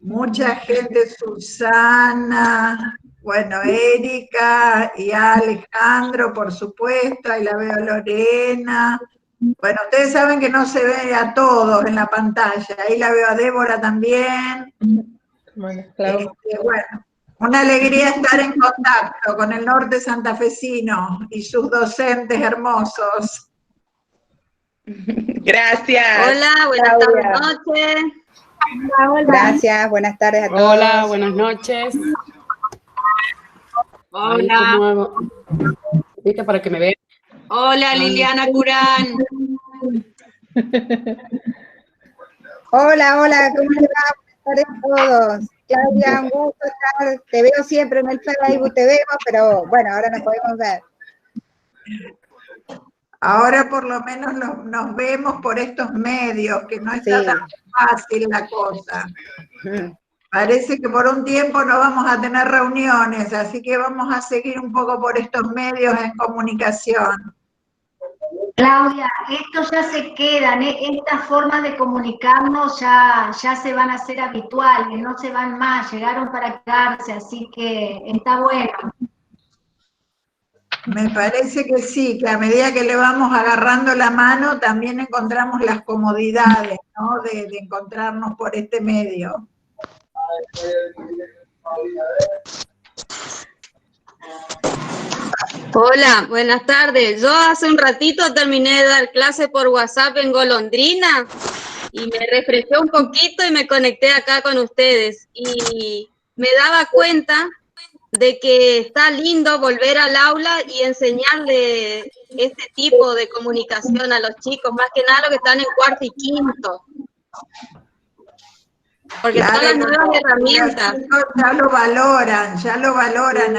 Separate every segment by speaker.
Speaker 1: Mucha gente, Susana, bueno, Erika y Alejandro, por supuesto, ahí la veo Lorena. Bueno, ustedes saben que no se ve a todos en la pantalla, ahí la veo a Débora también.
Speaker 2: Bueno, claro.
Speaker 1: Bueno, una alegría estar en contacto con el norte santafesino y sus docentes hermosos.
Speaker 2: Gracias.
Speaker 3: Hola, buenas tardes, noches.
Speaker 4: Hola. Gracias, buenas tardes a todos.
Speaker 5: Hola, buenas noches.
Speaker 3: Hola.
Speaker 5: ¿Viste? Para que me vean.
Speaker 3: Hola, Liliana Curán.
Speaker 4: Hola, hola, ¿cómo les va? Buenas tardes a todos. Claudia, un gusto estar, te veo siempre en el Facebook, te vemos, pero bueno, ahora nos podemos ver.
Speaker 1: Ahora por lo menos nos vemos por estos medios, que no está tan fácil la cosa. Parece que por un tiempo no vamos a tener reuniones, así que vamos a seguir un poco por estos medios en comunicación.
Speaker 6: Claudia, estos ya se quedan, estas formas de comunicarnos ya se van a hacer habituales, no se van más, llegaron para quedarse, así que está bueno.
Speaker 1: Me parece que sí, que a medida que le vamos agarrando la mano también encontramos las comodidades, ¿no? de encontrarnos por este medio.
Speaker 3: Hola, buenas tardes. Yo hace un ratito terminé de dar clase por WhatsApp en Golondrina y me refresqué un poquito y me conecté acá con ustedes. Y me daba cuenta de que está lindo volver al aula y enseñarle este tipo de comunicación a los chicos, más que nada los que están en cuarto y quinto. Porque
Speaker 1: Claro,
Speaker 3: son las nuevas herramientas.
Speaker 1: Ya lo valoran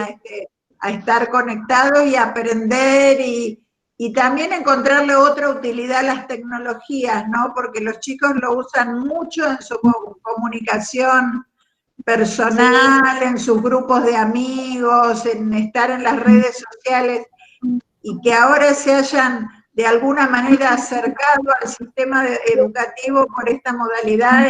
Speaker 1: a estar conectados y aprender y también encontrarle otra utilidad a las tecnologías, ¿no? Porque los chicos lo usan mucho en su comunicación personal, en sus grupos de amigos, en estar en las redes sociales, y que ahora se hayan de alguna manera acercado al sistema educativo por esta modalidad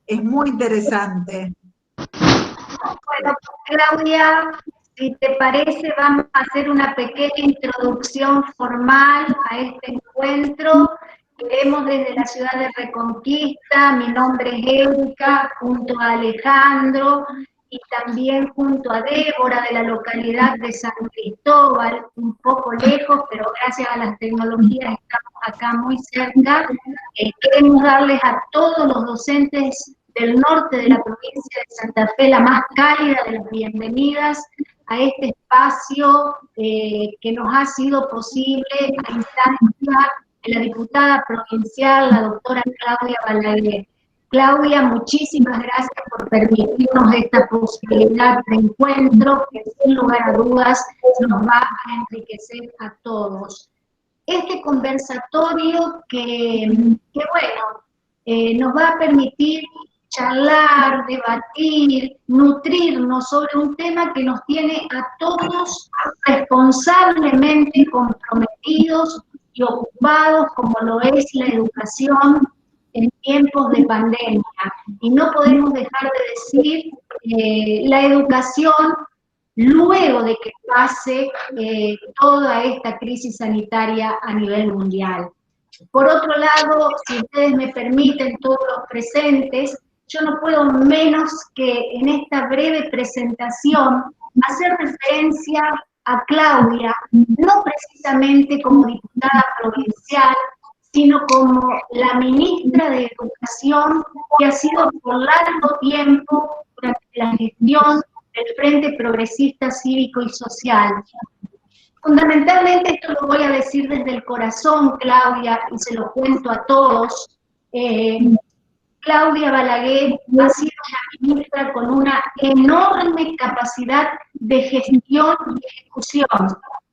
Speaker 1: es muy interesante.
Speaker 6: Bueno, Claudia, si te parece, vamos a hacer una pequeña introducción formal a este encuentro. Queremos desde la ciudad de Reconquista, mi nombre es Erika, junto a Alejandro y también junto a Débora de la localidad de San Cristóbal, un poco lejos, pero gracias a las tecnologías estamos acá muy cerca. Queremos darles a todos los docentes del norte de la provincia de Santa Fe la más cálida de las bienvenidas a este espacio que nos ha sido posible a instancia de la diputada provincial, la doctora Claudia Balaguer. Claudia, muchísimas gracias por permitirnos esta posibilidad de encuentro que sin lugar a dudas nos va a enriquecer a todos. Este conversatorio que bueno, nos va a permitir charlar, debatir, nutrirnos sobre un tema que nos tiene a todos responsablemente comprometidos y ocupados, como lo es la educación en tiempos de pandemia. Y no podemos dejar de decir la educación luego de que pase toda esta crisis sanitaria a nivel mundial. Por otro lado, si ustedes me permiten, todos los presentes, yo no puedo menos que en esta breve presentación hacer referencia a Claudia, no precisamente como diputada provincial, sino como la ministra de Educación que ha sido por largo tiempo durante la gestión del Frente Progresista Cívico y Social. Fundamentalmente esto lo voy a decir desde el corazón, Claudia, y se lo cuento a todos. Claudia Balaguer ha sido una ministra con una enorme capacidad de gestión y ejecución.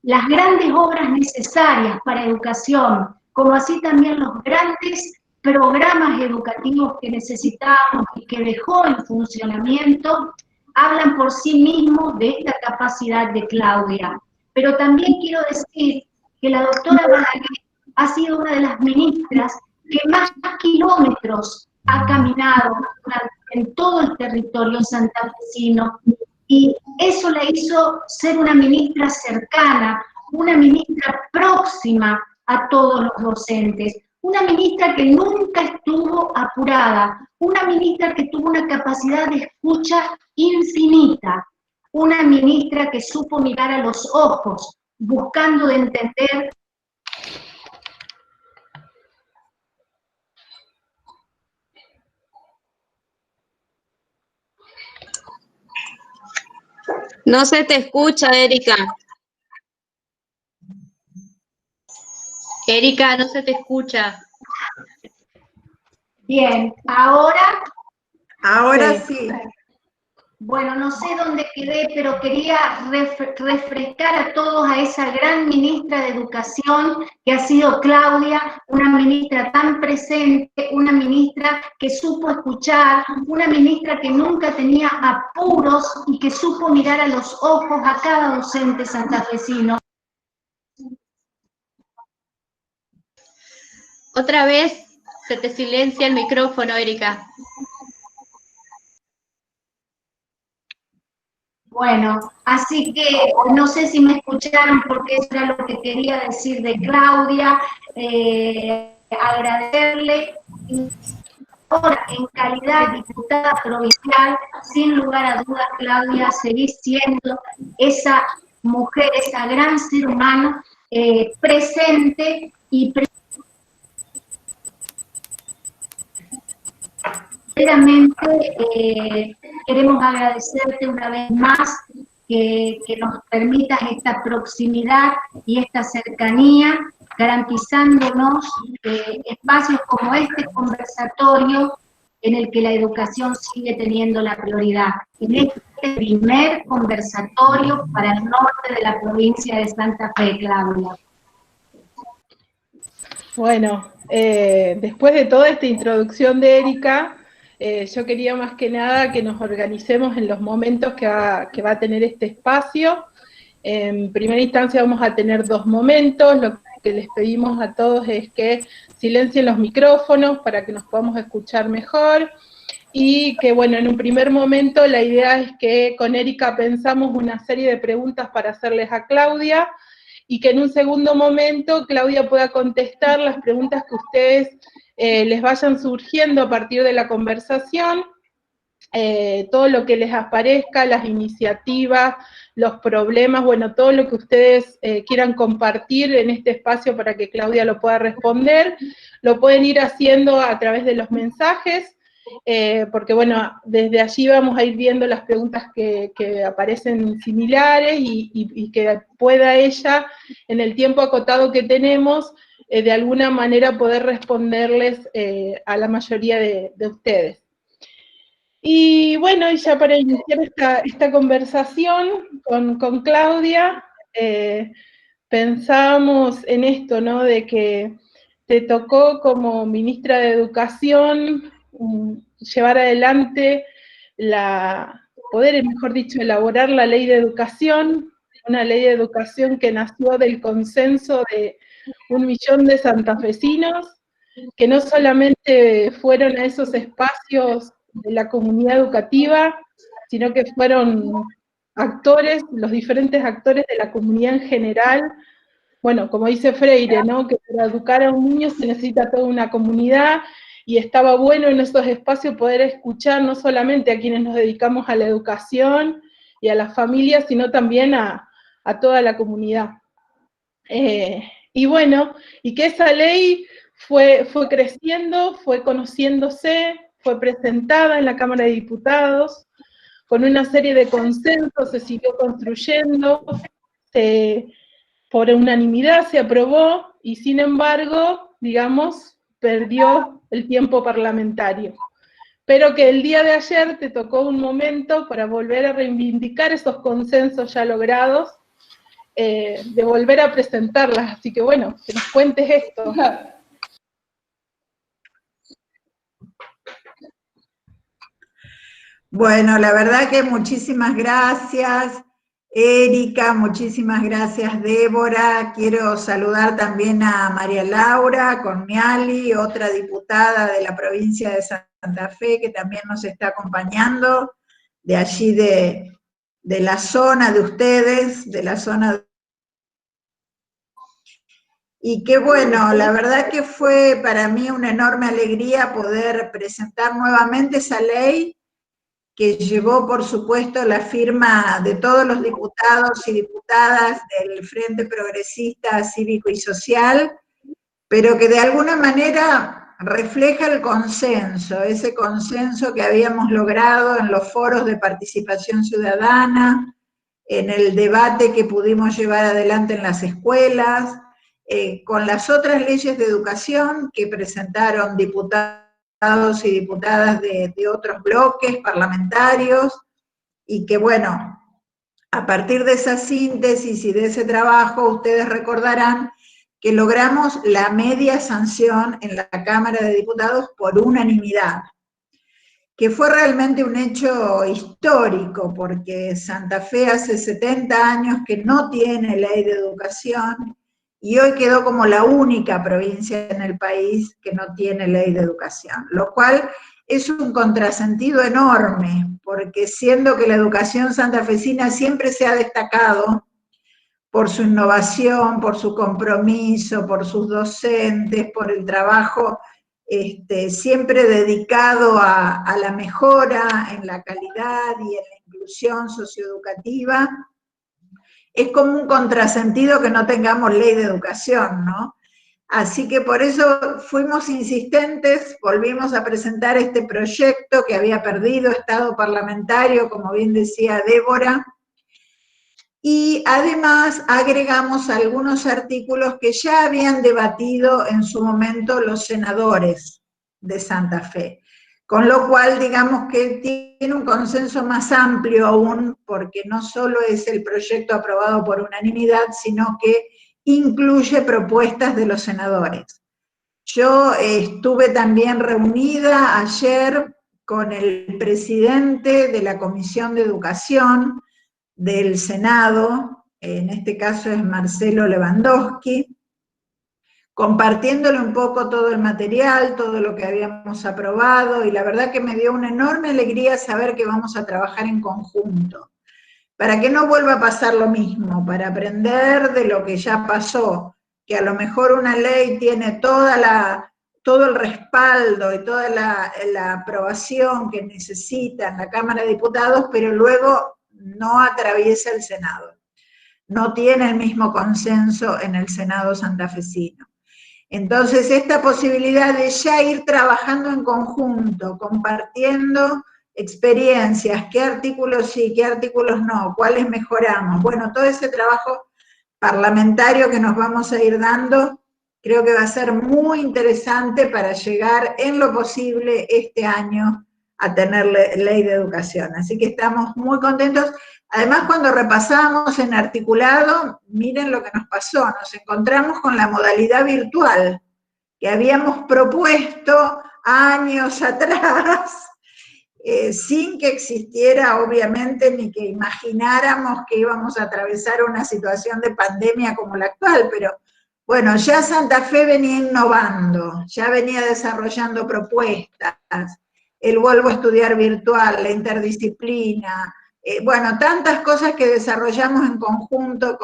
Speaker 6: Las grandes obras necesarias para educación, como así también los grandes programas educativos que necesitamos y que dejó en funcionamiento, hablan por sí mismos de esta capacidad de Claudia. Pero también quiero decir que la doctora Balaguer ha sido una de las ministras que más kilómetros ha caminado en todo el territorio santafesino, y eso la hizo ser una ministra cercana, una ministra próxima a todos los docentes, una ministra que nunca estuvo apurada, una ministra que tuvo una capacidad de escucha infinita, una ministra que supo mirar a los ojos, buscando de entender.
Speaker 3: No se te escucha, Erika.
Speaker 7: Erika, no se te escucha.
Speaker 6: Bien, ahora
Speaker 1: sí.
Speaker 6: Bueno, no sé dónde quedé, pero quería refrescar a todos a esa gran ministra de Educación que ha sido Claudia, una ministra tan presente, una ministra que supo escuchar, una ministra que nunca tenía apuros y que supo mirar a los ojos a cada docente santafesino.
Speaker 7: Otra vez se te silencia el micrófono, Erika.
Speaker 6: Bueno, así que no sé si me escucharon porque eso era lo que quería decir de Claudia, agradecerle. Ahora, en calidad de diputada provincial, sin lugar a dudas, Claudia, seguís siendo esa mujer, esa gran ser humano presente y Realmente queremos agradecerte una vez más que nos permitas esta proximidad y esta cercanía, garantizándonos espacios como este conversatorio en el que la educación sigue teniendo la prioridad. En este primer conversatorio para el norte de la provincia de Santa Fe, Claudia.
Speaker 2: Bueno, después de toda esta introducción de Erika, yo quería más que nada que nos organicemos en los momentos que va a tener este espacio. En primera instancia vamos a tener 2 momentos. Lo que les pedimos a todos es que silencien los micrófonos para que nos podamos escuchar mejor. Y que, bueno, en un primer momento la idea es que con Erika pensamos una serie de preguntas para hacerles a Claudia, y que en un segundo momento Claudia pueda contestar las preguntas que ustedes les vayan surgiendo a partir de la conversación, todo lo que les aparezca, las iniciativas, los problemas, bueno, todo lo que ustedes quieran compartir en este espacio para que Claudia lo pueda responder, lo pueden ir haciendo a través de los mensajes, porque bueno, desde allí vamos a ir viendo las preguntas que aparecen similares y que pueda ella, en el tiempo acotado que tenemos, de alguna manera poder responderles a la mayoría de ustedes. Y bueno, y ya para iniciar esta conversación con Claudia, pensábamos en esto, ¿no? De que te tocó como ministra de Educación llevar adelante poder, mejor dicho, elaborar la ley de educación, una ley de educación que nació del consenso de 1 millón de santafesinos, que no solamente fueron a esos espacios de la comunidad educativa, sino que fueron actores, los diferentes actores de la comunidad en general. Bueno, como dice Freire, ¿no? Que para educar a un niño se necesita toda una comunidad, y estaba bueno en esos espacios poder escuchar no solamente a quienes nos dedicamos a la educación y a las familias, sino también a toda la comunidad. Y bueno, y que esa ley fue creciendo, fue conociéndose, fue presentada en la Cámara de Diputados, con una serie de consensos, se siguió construyendo, por unanimidad se aprobó, y sin embargo, digamos, perdió el tiempo parlamentario. Pero que el día de ayer te tocó un momento para volver a reivindicar esos consensos ya logrados, de volver a presentarlas, así que bueno, que nos cuentes esto.
Speaker 1: Bueno, la verdad que muchísimas gracias, Erika, muchísimas gracias, Débora. Quiero saludar también a María Laura Corniali, otra diputada de la provincia de Santa Santa Fe, que también nos está acompañando, de allí de la zona de ustedes, de la zona. Y qué bueno, la verdad que fue para mí una enorme alegría poder presentar nuevamente esa ley que llevó, por supuesto, la firma de todos los diputados y diputadas del Frente Progresista Cívico y Social, pero que de alguna manera refleja el consenso, ese consenso que habíamos logrado en los foros de participación ciudadana, en el debate que pudimos llevar adelante en las escuelas, con las otras leyes de educación que presentaron diputados y diputadas de otros bloques parlamentarios, y que bueno, a partir de esa síntesis y de ese trabajo, ustedes recordarán que logramos la media sanción en la Cámara de Diputados por unanimidad, que fue realmente un hecho histórico, porque Santa Fe hace 70 años que no tiene ley de educación, y hoy quedó como la única provincia en el país que no tiene ley de educación, lo cual es un contrasentido enorme, porque siendo que la educación santafesina siempre se ha destacado por su innovación, por su compromiso, por sus docentes, por el trabajo siempre dedicado a la mejora en la calidad y en la inclusión socioeducativa, es como un contrasentido que no tengamos ley de educación, ¿no? Así que por eso fuimos insistentes, volvimos a presentar este proyecto que había perdido estado parlamentario, como bien decía Débora, y además agregamos algunos artículos que ya habían debatido en su momento los senadores de Santa Fe, con lo cual digamos que tiene un consenso más amplio aún, porque no solo es el proyecto aprobado por unanimidad, sino que incluye propuestas de los senadores. Yo estuve también reunida ayer con el presidente de la Comisión de Educación del Senado, en este caso es Marcelo Lewandowski, compartiéndole un poco todo el material, todo lo que habíamos aprobado, y la verdad que me dio una enorme alegría saber que vamos a trabajar en conjunto, para que no vuelva a pasar lo mismo, para aprender de lo que ya pasó, que a lo mejor una ley tiene todo el respaldo y toda la aprobación que necesita en la Cámara de Diputados, pero luego no atraviesa el Senado, no tiene el mismo consenso en el Senado santafesino. Entonces, esta posibilidad de ya ir trabajando en conjunto, compartiendo experiencias, qué artículos sí, qué artículos no, cuáles mejoramos, bueno, todo ese trabajo parlamentario que nos vamos a ir dando, creo que va a ser muy interesante para llegar en lo posible este año a tener ley de educación. Así que estamos muy contentos. Además, cuando repasamos en articulado, miren lo que nos pasó, nos encontramos con la modalidad virtual que habíamos propuesto años atrás, sin que existiera, obviamente, ni que imagináramos que íbamos a atravesar una situación de pandemia como la actual, pero bueno, ya Santa Fe venía innovando, ya venía desarrollando propuestas, el vuelvo a estudiar virtual, la interdisciplina, bueno, tantas cosas que desarrollamos en conjunto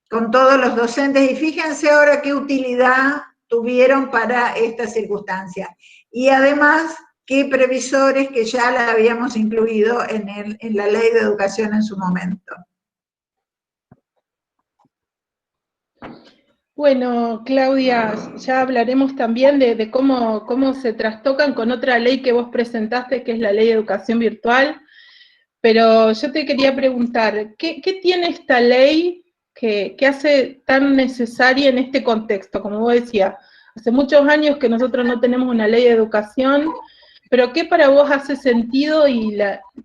Speaker 1: con todos los docentes, y fíjense ahora qué utilidad tuvieron para esta circunstancia. Y además, qué previsores que ya la habíamos incluido en la Ley de Educación en su momento.
Speaker 2: Bueno, Claudia, ya hablaremos también de cómo se trastocan con otra ley que vos presentaste, que es la Ley de Educación Virtual, pero yo te quería preguntar, ¿qué tiene esta ley que hace tan necesaria en este contexto? Como vos decías, hace muchos años que nosotros no tenemos una ley de educación, pero ¿qué para vos hace sentido y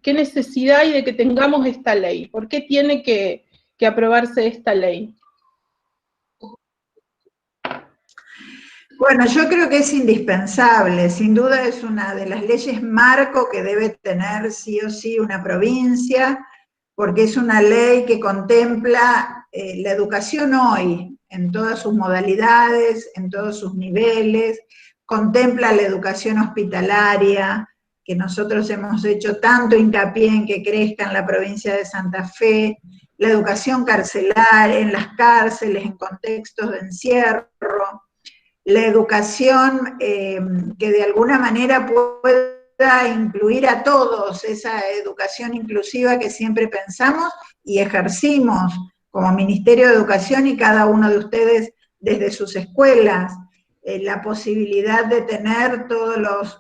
Speaker 2: qué necesidad hay de que tengamos esta ley? ¿Por qué tiene que aprobarse esta ley?
Speaker 1: Bueno, yo creo que es indispensable, sin duda es una de las leyes marco que debe tener sí o sí una provincia, porque es una ley que contempla la educación hoy, en todas sus modalidades, en todos sus niveles, contempla la educación hospitalaria, que nosotros hemos hecho tanto hincapié en que crezca en la provincia de Santa Fe, la educación carcelaria, en las cárceles, en contextos de encierro, la educación que de alguna manera pueda incluir a todos, esa educación inclusiva que siempre pensamos y ejercimos como Ministerio de Educación y cada uno de ustedes desde sus escuelas, la posibilidad de tener todos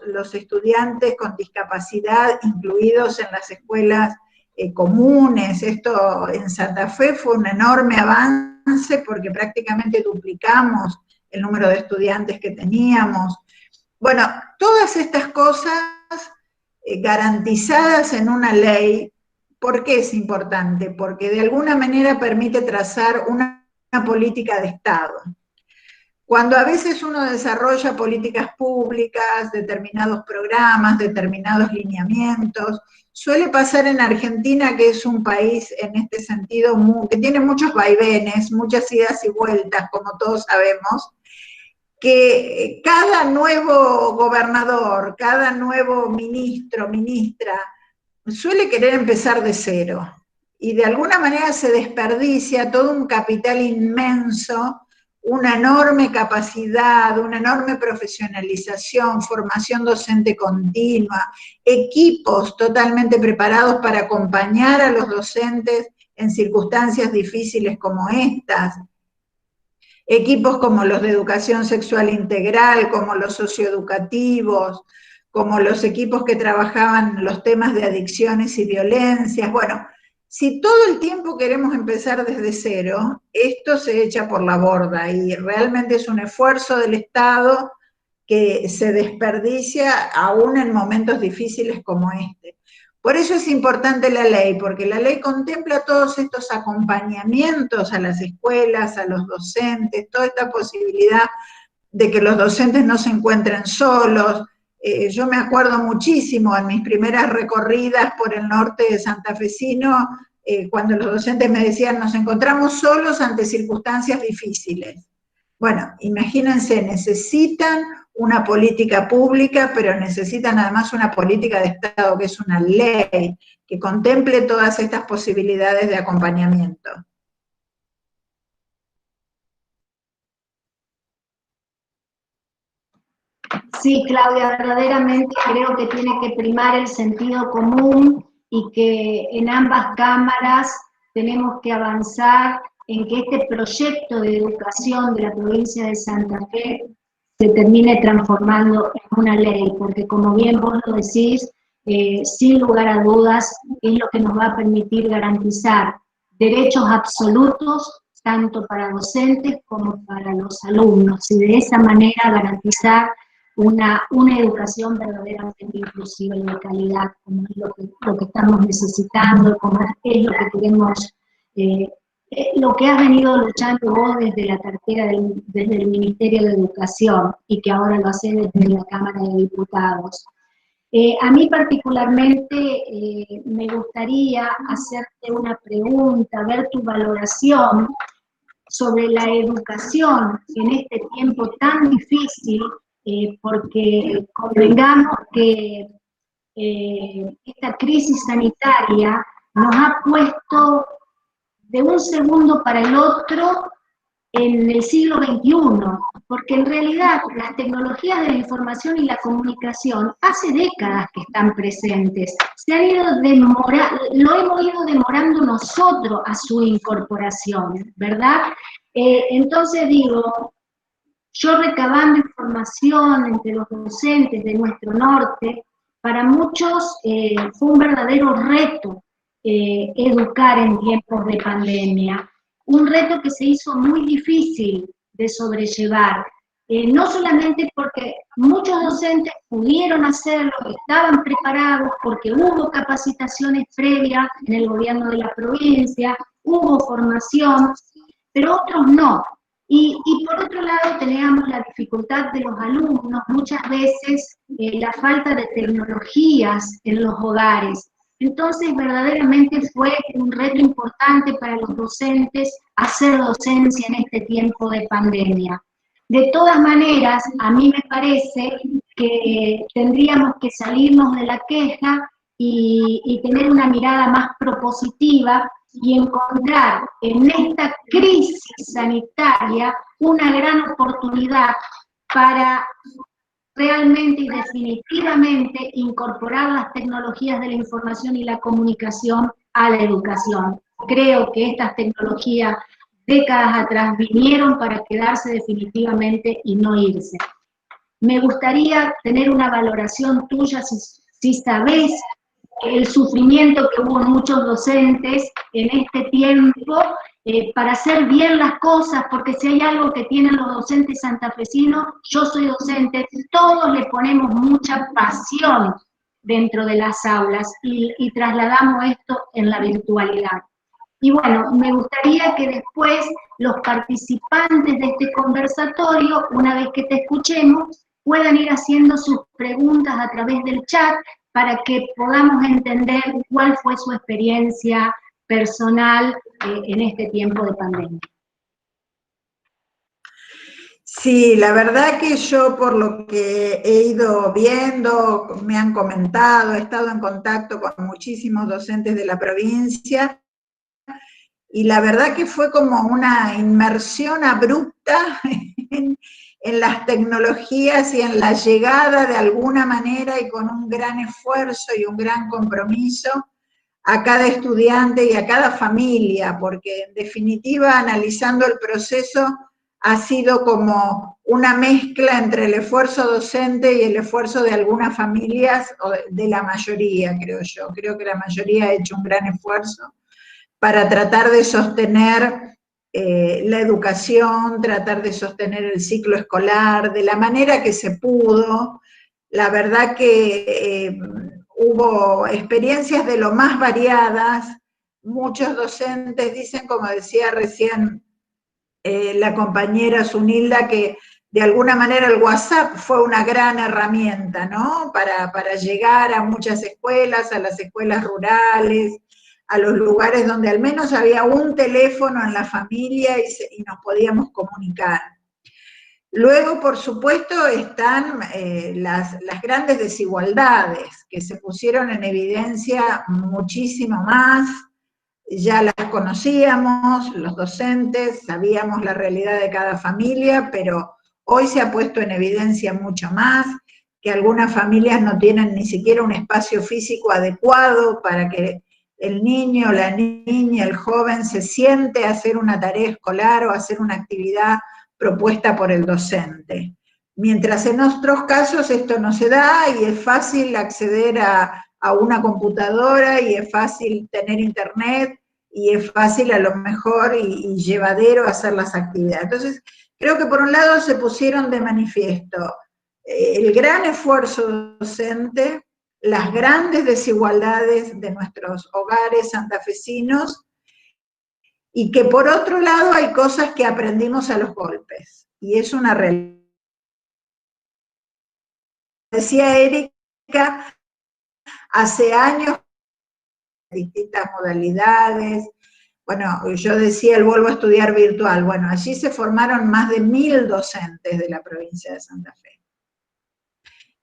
Speaker 1: los estudiantes con discapacidad incluidos en las escuelas comunes. Esto en Santa Fe fue un enorme avance porque prácticamente duplicamos el número de estudiantes que teníamos. Bueno, todas estas cosas garantizadas en una ley. ¿Por qué es importante? Porque de alguna manera permite trazar una política de Estado. Cuando a veces uno desarrolla políticas públicas, determinados programas, determinados lineamientos, suele pasar en Argentina, que es un país en este sentido que tiene muchos vaivenes, muchas idas y vueltas, como todos sabemos, que cada nuevo gobernador, cada nuevo ministro, ministra, suele querer empezar de cero. Y de alguna manera se desperdicia todo un capital inmenso, una enorme capacidad, una enorme profesionalización, formación docente continua, equipos totalmente preparados para acompañar a los docentes en circunstancias difíciles como estas, equipos como los de educación sexual integral, como los socioeducativos, como los equipos que trabajaban los temas de adicciones y violencias. Bueno, si todo el tiempo queremos empezar desde cero, esto se echa por la borda y realmente es un esfuerzo del Estado que se desperdicia aún en momentos difíciles como este. Por eso es importante la ley, porque la ley contempla todos estos acompañamientos a las escuelas, a los docentes, toda esta posibilidad de que los docentes no se encuentren solos. Yo me acuerdo muchísimo en mis primeras recorridas por el norte santafesino, cuando los docentes me decían, nos encontramos solos ante circunstancias difíciles. Bueno, imagínense, necesitan una política pública, pero necesitan además una política de Estado, que es una ley, que contemple todas estas posibilidades de acompañamiento.
Speaker 6: Sí, Claudia, verdaderamente creo que tiene que primar el sentido común y que en ambas cámaras tenemos que avanzar en que este proyecto de educación de la provincia de Santa Fe se termine transformando en una ley, porque como bien vos lo decís, sin lugar a dudas, es lo que nos va a permitir garantizar derechos absolutos, tanto para docentes como para los alumnos, y de esa manera garantizar una educación verdaderamente inclusiva y de calidad, como es lo que estamos necesitando, como es lo que queremos, lo que has venido luchando vos desde la cartera desde el Ministerio de Educación y que ahora lo haces desde la Cámara de Diputados. A mí particularmente me gustaría hacerte una pregunta, ver tu valoración sobre la educación en este tiempo tan difícil, porque convengamos que esta crisis sanitaria nos ha puesto de un segundo para el otro en el siglo XXI, porque en realidad las tecnologías de la información y la comunicación hace décadas que están presentes, lo hemos ido demorando nosotros a su incorporación, ¿verdad? Entonces digo, yo recabando información entre los docentes de nuestro norte, para muchos fue un verdadero reto educar en tiempos de pandemia, un reto que se hizo muy difícil de sobrellevar, no solamente porque muchos docentes pudieron hacerlo, estaban preparados, porque hubo capacitaciones previas en el gobierno de la provincia, hubo formación, pero otros no. Y por otro lado teníamos la dificultad de los alumnos, muchas veces la falta de tecnologías en los hogares. Entonces verdaderamente fue un reto importante para los docentes hacer docencia en este tiempo de pandemia. De todas maneras, a mí me parece que tendríamos que salirnos de la queja y tener una mirada más propositiva y encontrar en esta crisis sanitaria una gran oportunidad para realmente y definitivamente incorporar las tecnologías de la información y la comunicación a la educación. Creo que estas tecnologías décadas atrás vinieron para quedarse definitivamente y no irse. Me gustaría tener una valoración tuya si sabés el sufrimiento que hubo en muchos docentes en este tiempo para hacer bien las cosas, porque si hay algo que tienen los docentes santafesinos, yo soy docente, todos le ponemos mucha pasión dentro de las aulas y trasladamos esto en la virtualidad. Y bueno, me gustaría que después los participantes de este conversatorio, una vez que te escuchemos, puedan ir haciendo sus preguntas a través del chat para que podamos entender cuál fue su experiencia personal en este tiempo de pandemia.
Speaker 1: Sí, la verdad que yo por lo que he ido viendo, me han comentado, he estado en contacto con muchísimos docentes de la provincia, y la verdad que fue como una inmersión abrupta en las tecnologías y en la llegada de alguna manera y con un gran esfuerzo y un gran compromiso a cada estudiante y a cada familia, porque en definitiva, analizando el proceso, ha sido como una mezcla entre el esfuerzo docente y el esfuerzo de algunas familias, o de la mayoría, creo yo. Creo que la mayoría ha hecho un gran esfuerzo para tratar de sostener la educación, tratar de sostener el ciclo escolar de la manera que se pudo. La verdad que hubo experiencias de lo más variadas. Muchos docentes dicen, como decía recién la compañera Zunilda, que de alguna manera el WhatsApp fue una gran herramienta, ¿no? Para llegar a muchas escuelas, a las escuelas rurales, a los lugares donde al menos había un teléfono en la familia y nos podíamos comunicar. Luego, por supuesto, están las grandes desigualdades que se pusieron en evidencia muchísimo más. Ya las conocíamos, los docentes, sabíamos la realidad de cada familia, pero hoy se ha puesto en evidencia mucho más que algunas familias no tienen ni siquiera un espacio físico adecuado para que el niño, la niña, el joven se siente a hacer una tarea escolar o a hacer una actividad propuesta por el docente. Mientras en otros casos esto no se da y es fácil acceder a una computadora y es fácil tener internet y es fácil a lo mejor y llevadero hacer las actividades. Entonces, creo que por un lado se pusieron de manifiesto el gran esfuerzo docente, las grandes desigualdades de nuestros hogares santafesinos, y que por otro lado hay cosas que aprendimos a los golpes, y es una realidad. Decía Erika, hace años, distintas modalidades, bueno, yo decía el vuelvo a estudiar virtual, bueno, allí se formaron más de 1000 docentes de la provincia de Santa Fe.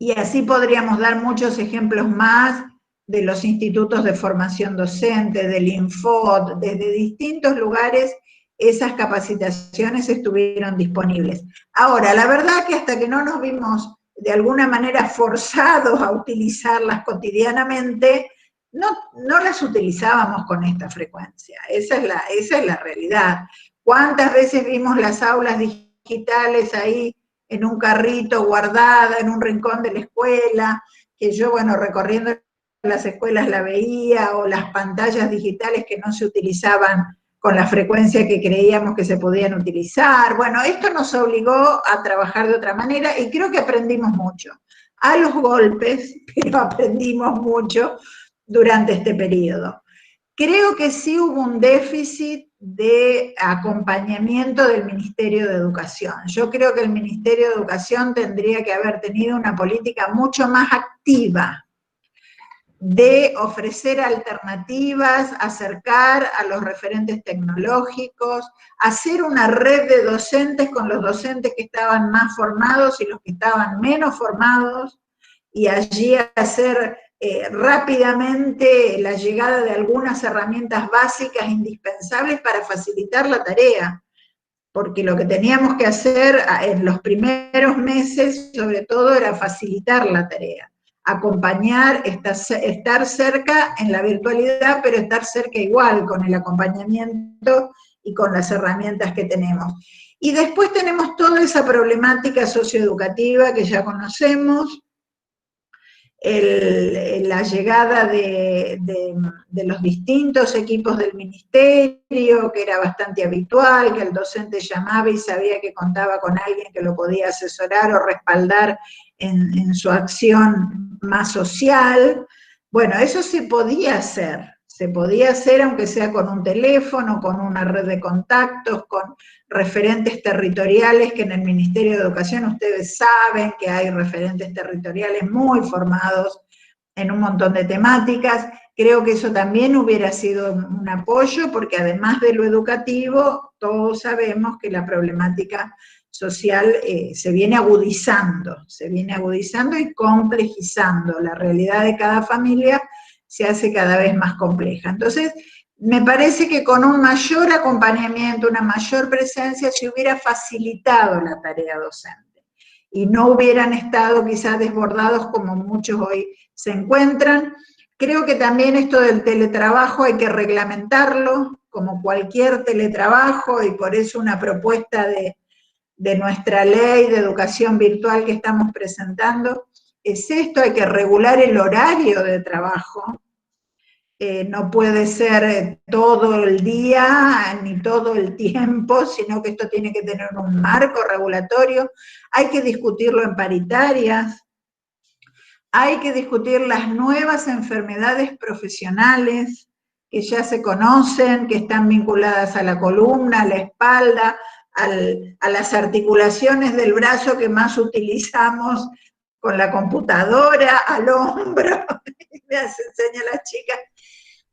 Speaker 1: Y así podríamos dar muchos ejemplos más de los institutos de formación docente, del Infod, desde distintos lugares esas capacitaciones estuvieron disponibles. Ahora, la verdad que hasta que no nos vimos de alguna manera forzados a utilizarlas cotidianamente, no las utilizábamos con esta frecuencia. Esa es la realidad. ¿Cuántas veces vimos las aulas digitales ahí en un carrito guardada, en un rincón de la escuela, que yo, bueno, recorriendo las escuelas la veía, o las pantallas digitales que no se utilizaban con la frecuencia que creíamos que se podían utilizar? Bueno, esto nos obligó a trabajar de otra manera y creo que aprendimos mucho. A los golpes, pero aprendimos mucho durante este periodo. Creo que sí hubo un déficit de acompañamiento del Ministerio de Educación. Yo creo que el Ministerio de Educación tendría que haber tenido una política mucho más activa de ofrecer alternativas, acercar a los referentes tecnológicos, hacer una red de docentes con los docentes que estaban más formados y los que estaban menos formados, y allí hacer rápidamente la llegada de algunas herramientas básicas indispensables para facilitar la tarea, porque lo que teníamos que hacer en los primeros meses, sobre todo, era facilitar la tarea, acompañar, estar cerca en la virtualidad, pero estar cerca igual, con el acompañamiento y con las herramientas que tenemos. Y después tenemos toda esa problemática socioeducativa que ya conocemos, la llegada de los distintos equipos del ministerio, que era bastante habitual, que el docente llamaba y sabía que contaba con alguien que lo podía asesorar o respaldar en su acción más social. Bueno, eso se podía hacer aunque sea con un teléfono, con una red de contactos, con referentes territoriales, que en el Ministerio de Educación ustedes saben que hay referentes territoriales muy formados en un montón de temáticas. Creo que eso también hubiera sido un apoyo, porque además de lo educativo, todos sabemos que la problemática social se viene agudizando y complejizando. La realidad de cada familia se hace cada vez más compleja. Entonces, me parece que con un mayor acompañamiento, una mayor presencia, se hubiera facilitado la tarea docente, y no hubieran estado quizás desbordados como muchos hoy se encuentran. Creo que también esto del teletrabajo hay que reglamentarlo, como cualquier teletrabajo, y por eso una propuesta de nuestra ley de educación virtual que estamos presentando es esto: hay que regular el horario de trabajo. No puede ser todo el día ni todo el tiempo, sino que esto tiene que tener un marco regulatorio. Hay que discutirlo en paritarias, hay que discutir las nuevas enfermedades profesionales que ya se conocen, que están vinculadas a la columna, a la espalda, a las articulaciones del brazo que más utilizamos con la computadora, al hombro, me enseña la chica.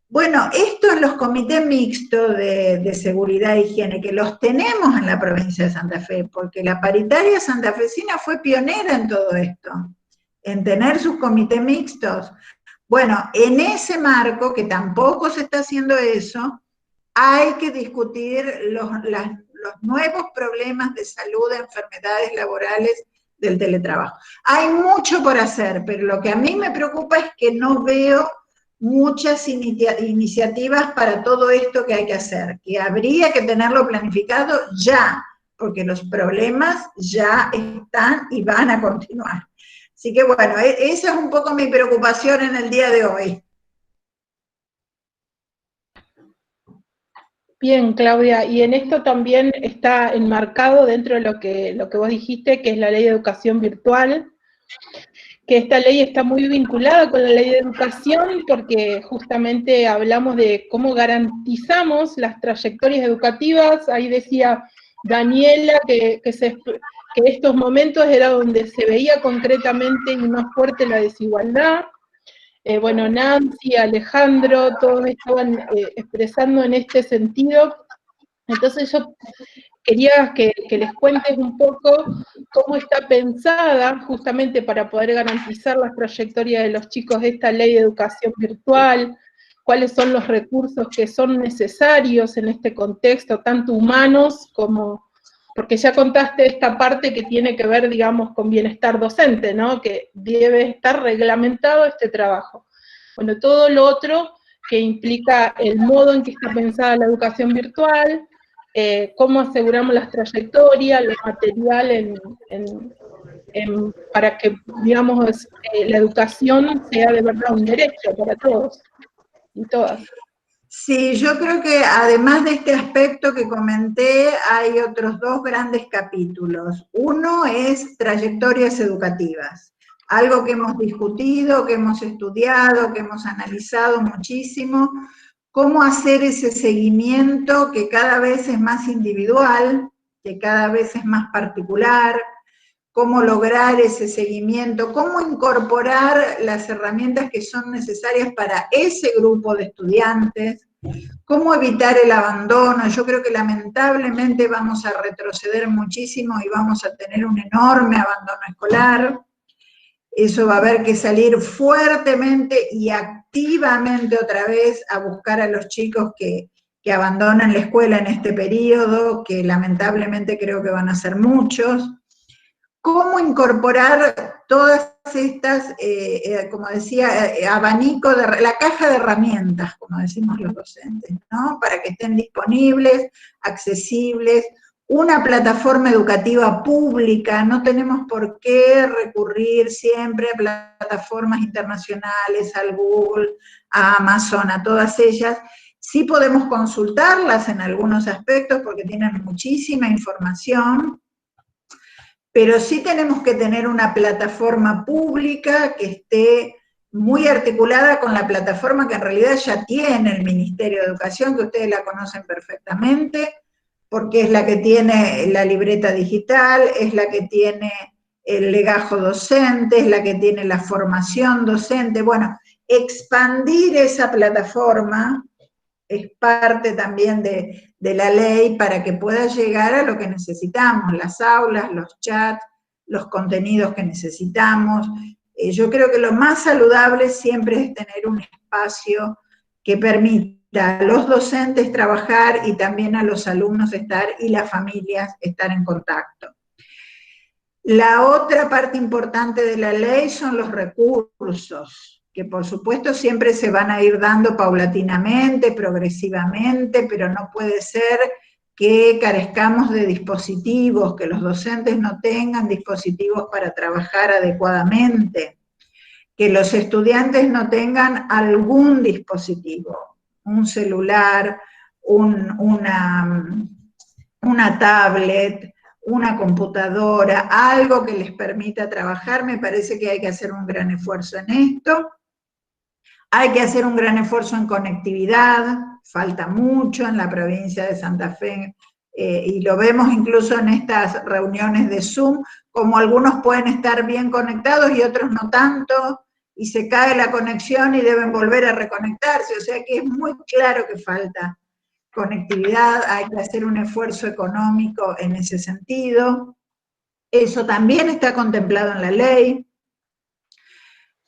Speaker 1: Bueno, esto en los comités mixtos de seguridad e higiene, que los tenemos en la provincia de Santa Fe, porque la paritaria santafesina fue pionera en todo esto, en tener sus comités mixtos. Bueno, en ese marco, que tampoco se está haciendo eso, hay que discutir los nuevos problemas de salud, de enfermedades laborales del teletrabajo. Hay mucho por hacer, pero lo que a mí me preocupa es que no veo muchas iniciativas para todo esto que hay que hacer, que habría que tenerlo planificado ya, porque los problemas ya están y van a continuar. Así que bueno, esa es un poco mi preocupación en el día de hoy.
Speaker 2: Bien, Claudia, y en esto también está enmarcado dentro de lo que vos dijiste, que es la Ley de Educación Virtual, que esta ley está muy vinculada con la Ley de Educación, porque justamente hablamos de cómo garantizamos las trayectorias educativas. Ahí decía Daniela que estos momentos era donde se veía concretamente y más fuerte la desigualdad. Bueno, Nancy, Alejandro, todos estaban expresando en este sentido. Entonces yo quería que les cuentes un poco cómo está pensada justamente para poder garantizar las trayectorias de los chicos esta ley de educación virtual, cuáles son los recursos que son necesarios en este contexto, tanto humanos como, porque ya contaste esta parte que tiene que ver, digamos, con bienestar docente, ¿no? Que debe estar reglamentado este trabajo. Bueno, todo lo otro que implica el modo en que está pensada la educación virtual, cómo aseguramos las trayectorias, lo material para que, digamos, la educación sea de verdad un derecho para todos y todas.
Speaker 1: Sí, yo creo que además de este aspecto que comenté, hay otros dos grandes capítulos. Uno es trayectorias educativas, algo que hemos discutido, que hemos estudiado, que hemos analizado muchísimo, cómo hacer ese seguimiento que cada vez es más individual, que cada vez es más particular, cómo lograr ese seguimiento, cómo incorporar las herramientas que son necesarias para ese grupo de estudiantes, cómo evitar el abandono. Yo creo que lamentablemente vamos a retroceder muchísimo y vamos a tener un enorme abandono escolar. Eso va a haber que salir fuertemente y activamente otra vez a buscar a los chicos que abandonan la escuela en este periodo, que lamentablemente creo que van a ser muchos. Cómo incorporar todas estas, como decía, abanico, la caja de herramientas, como decimos los docentes, ¿no? Para que estén disponibles, accesibles, una plataforma educativa pública, no tenemos por qué recurrir siempre a plataformas internacionales, al Google, a Amazon, a todas ellas. Sí podemos consultarlas en algunos aspectos porque tienen muchísima información, pero sí tenemos que tener una plataforma pública que esté muy articulada con la plataforma que en realidad ya tiene el Ministerio de Educación, que ustedes la conocen perfectamente, porque es la que tiene la libreta digital, es la que tiene el legajo docente, es la que tiene la formación docente. Bueno, expandir esa plataforma es parte también de la ley para que pueda llegar a lo que necesitamos, las aulas, los chats, los contenidos que necesitamos. Yo creo que lo más saludable siempre es tener un espacio que permita a los docentes trabajar y también a los alumnos estar y las familias estar en contacto. La otra parte importante de la ley son los recursos, que por supuesto siempre se van a ir dando paulatinamente, progresivamente, pero no puede ser que carezcamos de dispositivos, que los docentes no tengan dispositivos para trabajar adecuadamente, que los estudiantes no tengan algún dispositivo, un celular, una tablet, una computadora, algo que les permita trabajar. Me parece que hay que hacer un gran esfuerzo en esto. Hay que hacer un gran esfuerzo en conectividad, falta mucho en la provincia de Santa Fe, y lo vemos incluso en estas reuniones de Zoom, como algunos pueden estar bien conectados y otros no tanto, y se cae la conexión y deben volver a reconectarse, o sea que es muy claro que falta conectividad, hay que hacer un esfuerzo económico en ese sentido. Eso también está contemplado en la ley,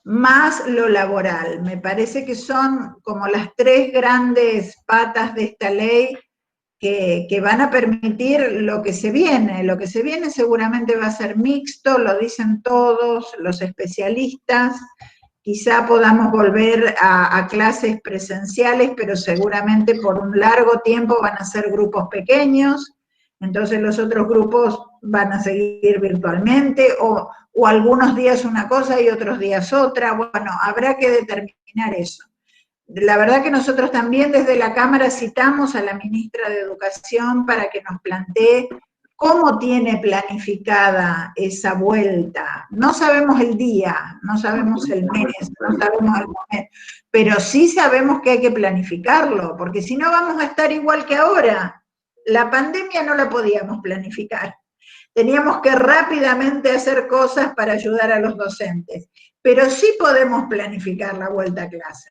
Speaker 1: más lo laboral. Me parece que son como las tres grandes patas de esta ley que van a permitir lo que se viene. Lo que se viene seguramente va a ser mixto, lo dicen todos los especialistas. Quizá podamos volver a clases presenciales, pero seguramente por un largo tiempo van a ser grupos pequeños, entonces los otros grupos van a seguir virtualmente, o algunos días una cosa y otros días otra. Bueno, habrá que determinar eso. La verdad que nosotros también desde la Cámara citamos a la ministra de Educación para que nos plantee cómo tiene planificada esa vuelta. No sabemos el día, no sabemos el mes, no sabemos el momento, pero sí sabemos que hay que planificarlo, porque si no vamos a estar igual que ahora. La pandemia no la podíamos planificar. Teníamos que rápidamente hacer cosas para ayudar a los docentes, pero sí podemos planificar la vuelta a clase.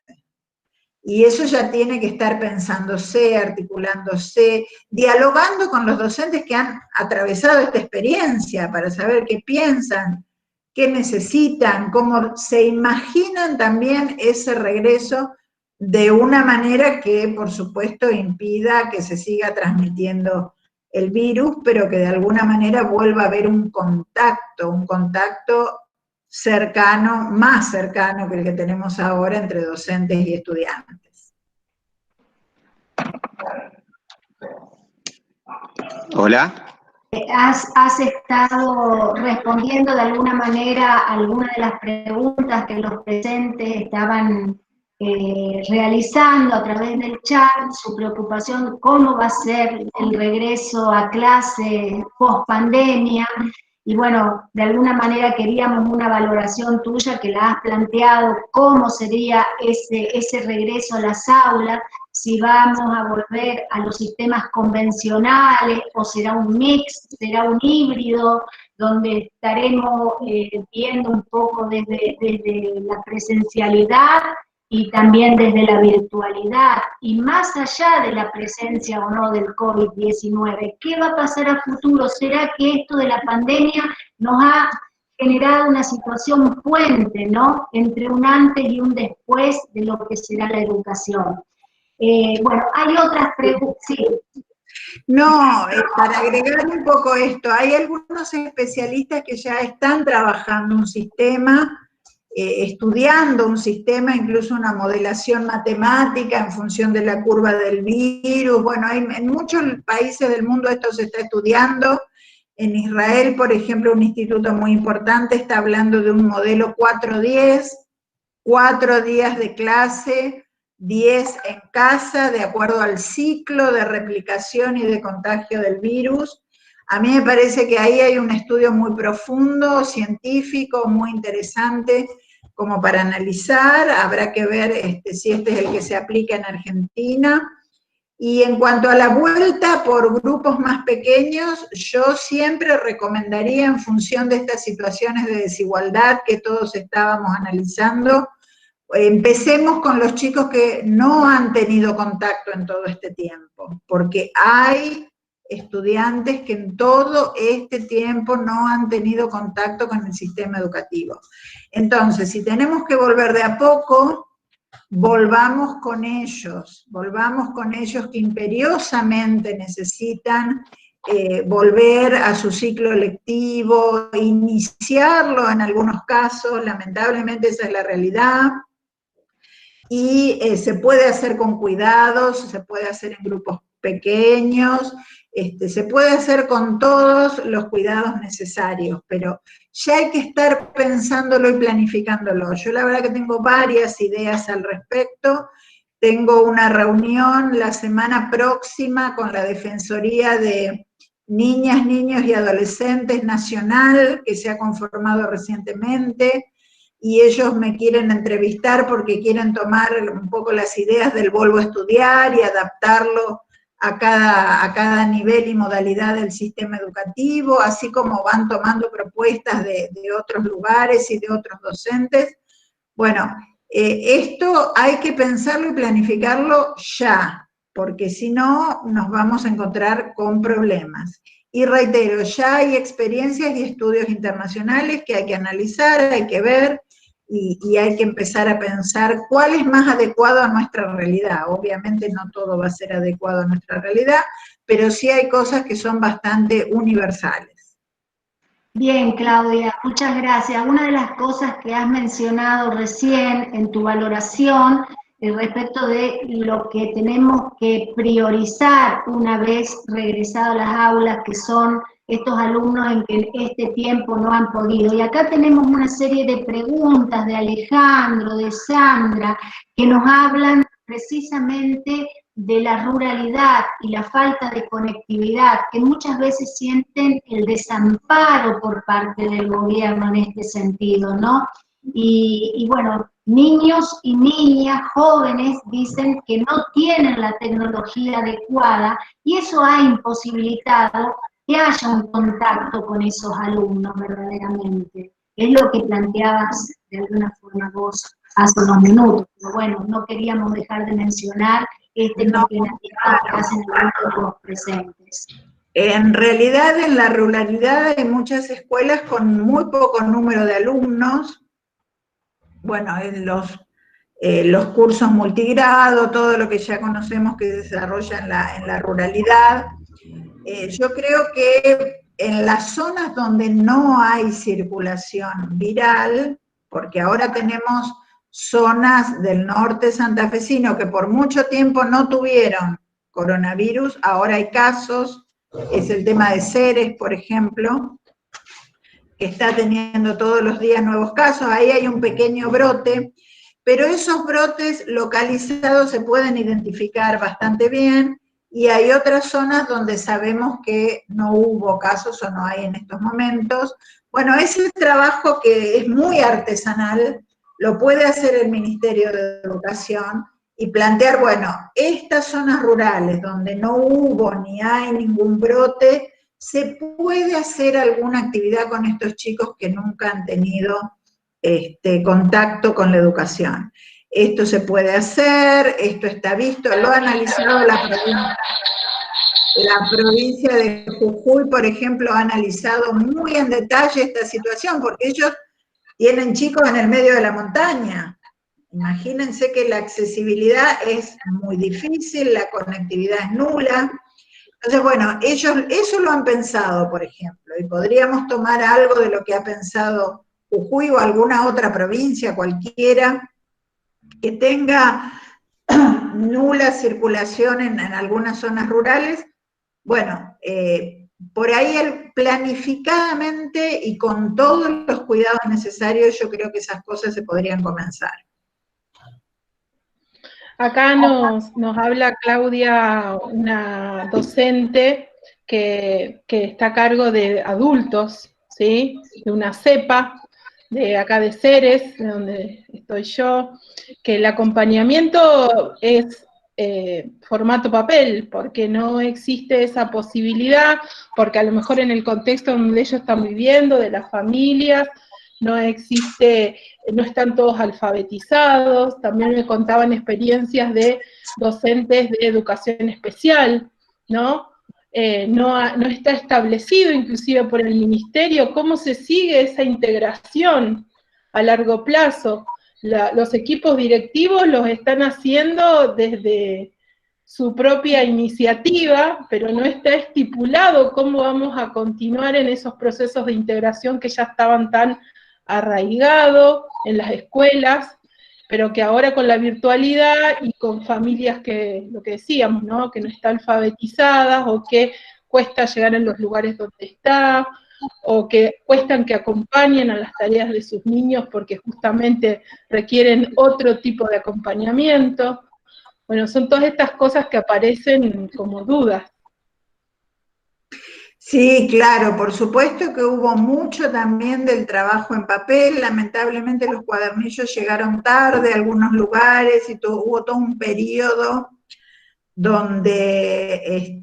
Speaker 1: Y eso ya tiene que estar pensándose, articulándose, dialogando con los docentes que han atravesado esta experiencia para saber qué piensan, qué necesitan, cómo se imaginan también ese regreso de una manera que, por supuesto, impida que se siga transmitiendo el virus, pero que de alguna manera vuelva a haber un contacto cercano, más cercano que el que tenemos ahora entre docentes y estudiantes.
Speaker 8: Hola.
Speaker 6: Has estado respondiendo de alguna manera a algunas de las preguntas que los presentes estaban realizando a través del chat, su preocupación, cómo va a ser el regreso a clase post pandemia. Y bueno, de alguna manera queríamos una valoración tuya que la has planteado, cómo sería ese regreso a las aulas, si vamos a volver a los sistemas convencionales o será un mix, será un híbrido, donde estaremos viendo un poco desde la presencialidad y también desde la virtualidad, y más allá de la presencia o no del COVID-19. ¿Qué va a pasar a futuro? ¿Será que esto de la pandemia nos ha generado una situación puente, ¿no?, entre un antes y un después de lo que será la educación? Bueno, hay otras preguntas. Sí.
Speaker 1: No, para agregar un poco esto, hay algunos especialistas que ya están trabajando un sistema, estudiando un sistema, incluso una modelación matemática en función de la curva del virus. Bueno, en muchos países del mundo esto se está estudiando. En Israel, por ejemplo, un instituto muy importante está hablando de un modelo 4-10, 4 días de clase, 10 en casa, de acuerdo al ciclo de replicación y de contagio del virus. A mí me parece que ahí hay un estudio muy profundo, científico, muy interesante, como para analizar. Habrá que ver si este es el que se aplica en Argentina. Y en cuanto a la vuelta por grupos más pequeños, yo siempre recomendaría, en función de estas situaciones de desigualdad que todos estábamos analizando, empecemos con los chicos que no han tenido contacto en todo este tiempo, porque hay estudiantes que en todo este tiempo no han tenido contacto con el sistema educativo. Entonces, si tenemos que volver de a poco, volvamos con ellos que imperiosamente necesitan volver a su ciclo lectivo, iniciarlo en algunos casos, lamentablemente esa es la realidad, y se puede hacer con cuidados, se puede hacer en grupos pequeños, se puede hacer con todos los cuidados necesarios, pero ya hay que estar pensándolo y planificándolo. Yo la verdad que tengo varias ideas al respecto. Tengo una reunión la semana próxima con la Defensoría de Niñas, Niños y Adolescentes Nacional, que se ha conformado recientemente, y ellos me quieren entrevistar porque quieren tomar un poco las ideas del Volvo a Estudiar y adaptarlo a cada nivel y modalidad del sistema educativo, así como van tomando propuestas de otros lugares y de otros docentes. Bueno, esto hay que pensarlo y planificarlo ya, porque si no nos vamos a encontrar con problemas. Y reitero, ya hay experiencias y estudios internacionales que hay que analizar, hay que ver, y hay que empezar a pensar cuál es más adecuado a nuestra realidad. Obviamente no todo va a ser adecuado a nuestra realidad, pero sí hay cosas que son bastante universales.
Speaker 6: Bien, Claudia, muchas gracias. Una de las cosas que has mencionado recién en tu valoración respecto de lo que tenemos que priorizar una vez regresado a las aulas, que son estos alumnos en que este tiempo no han podido. Y acá tenemos una serie de preguntas de Alejandro, de Sandra, que nos hablan precisamente de la ruralidad y la falta de conectividad, que muchas veces sienten el desamparo por parte del gobierno en este sentido, ¿no? Y bueno, niños y niñas, jóvenes, dicen que no tienen la tecnología adecuada y eso ha imposibilitado que haya un contacto con esos alumnos verdaderamente. Es lo que planteabas de alguna forma vos hace unos minutos, pero bueno, no queríamos dejar de mencionar cuestionamiento que hacen algunos de los presentes.
Speaker 1: En realidad, en la ruralidad hay muchas escuelas con muy poco número de alumnos. Bueno, en los cursos multigrado, todo lo que ya conocemos que se desarrolla en la ruralidad. Yo creo que en las zonas donde no hay circulación viral, porque ahora tenemos zonas del norte santafesino que por mucho tiempo no tuvieron coronavirus, ahora hay casos, es el tema de Ceres, por ejemplo, que está teniendo todos los días nuevos casos, ahí hay un pequeño brote, pero esos brotes localizados se pueden identificar bastante bien, y hay otras zonas donde sabemos que no hubo casos o no hay en estos momentos. Bueno, ese trabajo que es muy artesanal, lo puede hacer el Ministerio de Educación, y plantear, bueno, estas zonas rurales donde no hubo ni hay ningún brote, ¿se puede hacer alguna actividad con estos chicos que nunca han tenido contacto con la educación? Esto se puede hacer, esto está visto, lo ha analizado la provincia de Jujuy, por ejemplo, ha analizado muy en detalle esta situación, porque ellos tienen chicos en el medio de la montaña. Imagínense que la accesibilidad es muy difícil, la conectividad es nula. Entonces, bueno, ellos eso lo han pensado, por ejemplo, y podríamos tomar algo de lo que ha pensado Jujuy o alguna otra provincia, cualquiera, que tenga nula circulación en algunas zonas rurales. Bueno, por ahí planificadamente y con todos los cuidados necesarios, yo creo que esas cosas se podrían comenzar.
Speaker 2: Acá nos habla Claudia, una docente que está a cargo de adultos, ¿sí? De una cepa de acá de Ceres, de donde estoy yo, que el acompañamiento es formato papel, porque no existe esa posibilidad, porque a lo mejor en el contexto donde ellos están viviendo, de las familias, no existe, no están todos alfabetizados. También me contaban experiencias de docentes de educación especial, ¿no? No está establecido inclusive por el ministerio cómo se sigue esa integración a largo plazo. Los equipos directivos los están haciendo desde su propia iniciativa, pero no está estipulado cómo vamos a continuar en esos procesos de integración que ya estaban tan arraigado en las escuelas, pero que ahora con la virtualidad y con familias que, lo que decíamos, ¿no? Que no están alfabetizadas o que cuesta llegar en los lugares donde está, o que cuestan que acompañen a las tareas de sus niños porque justamente requieren otro tipo de acompañamiento. Bueno, son todas estas cosas que aparecen como dudas.
Speaker 1: Sí, claro, por supuesto que hubo mucho también del trabajo en papel. Lamentablemente los cuadernillos llegaron tarde a algunos lugares y hubo todo un periodo donde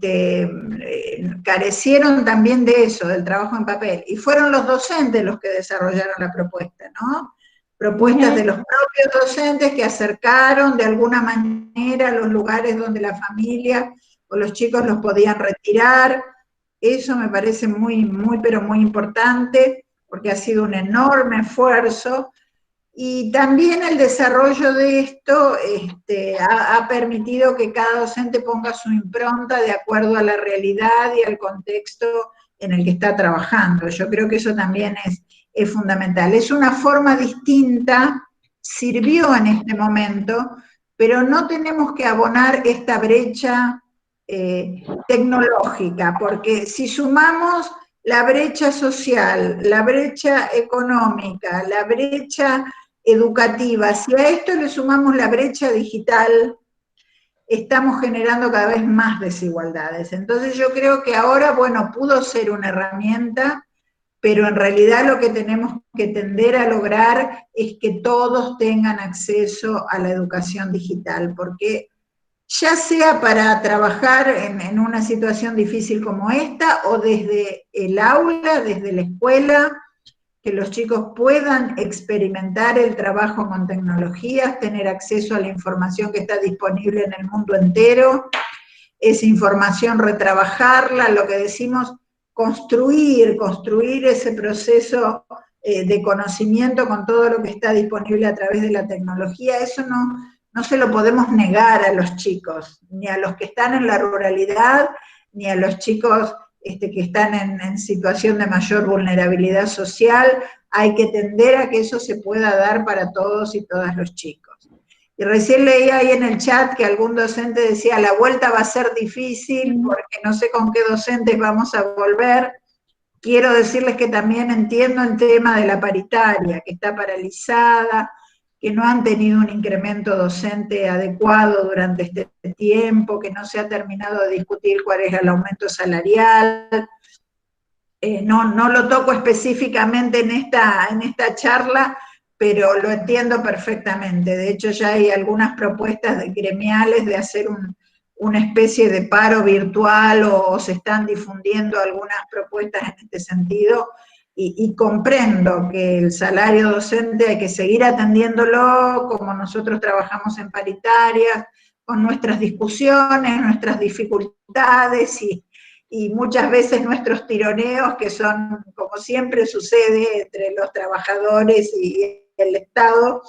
Speaker 1: carecieron también de eso, del trabajo en papel. Y fueron los docentes los que desarrollaron la propuesta, ¿no? Propuestas de los propios docentes que acercaron de alguna manera a los lugares donde la familia o los chicos los podían retirar. Eso me parece muy, pero muy importante, porque ha sido un enorme esfuerzo, y también el desarrollo de esto ha permitido que cada docente ponga su impronta de acuerdo a la realidad y al contexto en el que está trabajando. Yo creo que eso también es fundamental. Es una forma distinta, sirvió en este momento, pero no tenemos que abonar esta brecha tecnológica, porque si sumamos la brecha social, la brecha económica, la brecha educativa, si a esto le sumamos la brecha digital, estamos generando cada vez más desigualdades. Entonces yo creo que ahora, bueno, pudo ser una herramienta, pero en realidad lo que tenemos que tender a lograr es que todos tengan acceso a la educación digital, porque ya sea para trabajar en una situación difícil como esta, o desde el aula, desde la escuela, que los chicos puedan experimentar el trabajo con tecnologías, tener acceso a la información que está disponible en el mundo entero, esa información retrabajarla, lo que decimos, construir ese proceso de conocimiento con todo lo que está disponible a través de la tecnología. Eso no se lo podemos negar a los chicos, ni a los que están en la ruralidad, ni a los chicos que están en situación de mayor vulnerabilidad social. Hay que tender a que eso se pueda dar para todos y todas los chicos. Y recién leí ahí en el chat que algún docente decía, la vuelta va a ser difícil porque no sé con qué docentes vamos a volver. Quiero decirles que también entiendo el tema de la paritaria, que está paralizada, que no han tenido un incremento docente adecuado durante este tiempo, que no se ha terminado de discutir cuál es el aumento salarial. No lo toco específicamente en esta charla, pero lo entiendo perfectamente. De hecho, ya hay algunas propuestas gremiales de hacer una especie de paro virtual o se están difundiendo algunas propuestas en este sentido, y comprendo que el salario docente hay que seguir atendiéndolo, como nosotros trabajamos en paritarias, con nuestras discusiones, nuestras dificultades y muchas veces nuestros tironeos, que son, como siempre sucede, entre los trabajadores y el Estado,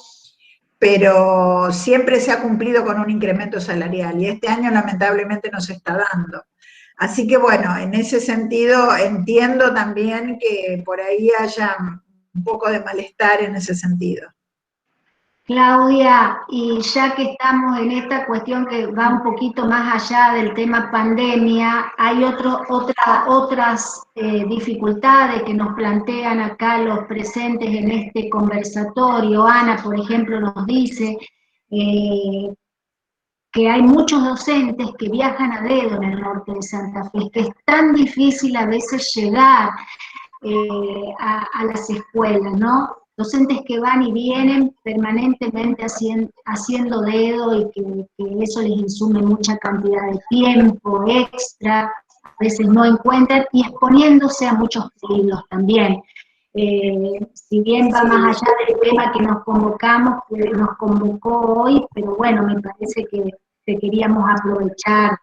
Speaker 1: pero siempre se ha cumplido con un incremento salarial, y este año lamentablemente no se está dando. Así que bueno, en ese sentido entiendo también que por ahí haya un poco de malestar en ese sentido.
Speaker 6: Claudia, y ya que estamos en esta cuestión que va un poquito más allá del tema pandemia, hay otras dificultades que nos plantean acá los presentes en este conversatorio. Ana, por ejemplo, nos dice que hay muchos docentes que viajan a dedo en el norte de Santa Fe, que es tan difícil a veces llegar a las escuelas, ¿no? Docentes que van y vienen permanentemente haciendo dedo, y que eso les insume mucha cantidad de tiempo extra, a veces no encuentran, y exponiéndose a muchos peligros también. Si bien va más allá del tema que nos convocó hoy, pero bueno, me parece que te queríamos aprovechar